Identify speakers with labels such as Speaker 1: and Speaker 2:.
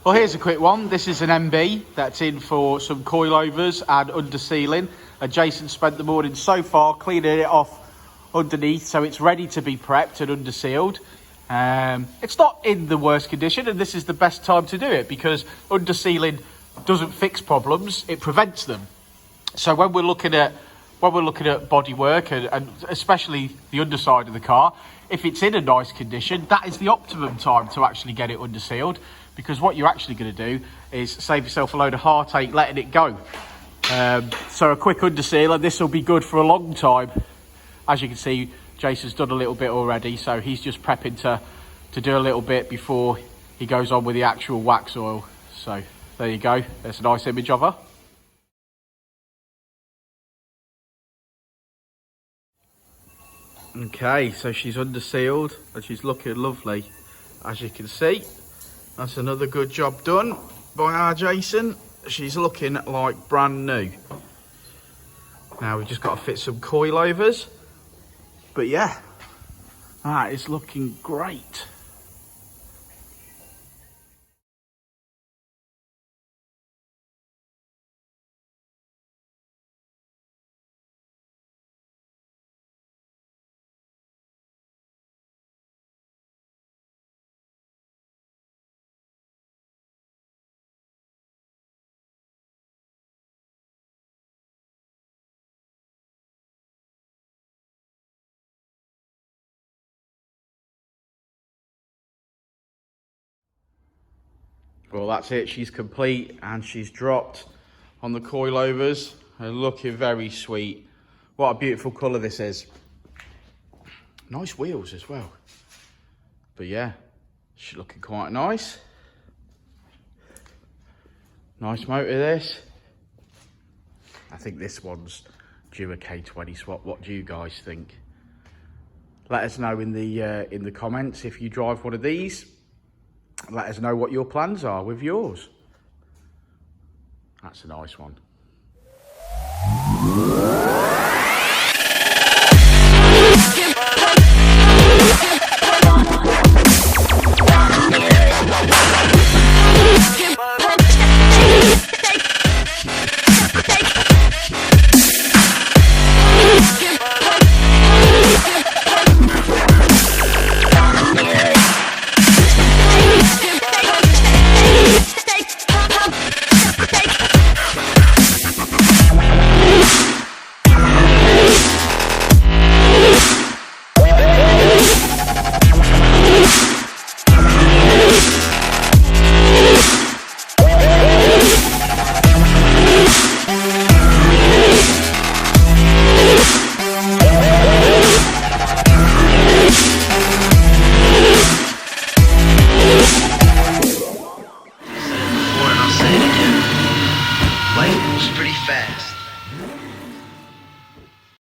Speaker 1: Well, here's a quick one. This is an MB that's in for some coilovers and undersealing. And Jason spent the morning so far cleaning it off underneath, so it's ready to be prepped and undersealed. It's not in the worst condition, and this is the best time to do it because undersealing doesn't fix problems, it prevents them. So when we're looking at bodywork and especially the underside of the car, if it's in a nice condition, that is the optimum time to actually get it undersealed, because what you're actually going to do is save yourself a load of heartache letting it go. So a quick underseal, and this will be good for a long time. As you can see, Jason's done a little bit already, so he's just prepping to do a little bit before he goes on with the actual wax oil. So there you go, there's a nice image of her. Okay, so she's undersealed and she's looking lovely. As you can see, that's another good job done by our Jason. She's looking like brand new. Now we've just got to fit some coilovers. But yeah, that is looking great. Well, that's it. She's complete and she's dropped on the coilovers and looking very sweet. What a beautiful colour this is. Nice wheels as well. But yeah, she's looking quite nice. Nice motor this. I think this one's due a K20 swap. What do you guys think? Let us know in the comments if you drive one of these. Let us know what your plans are with yours. That's a nice one.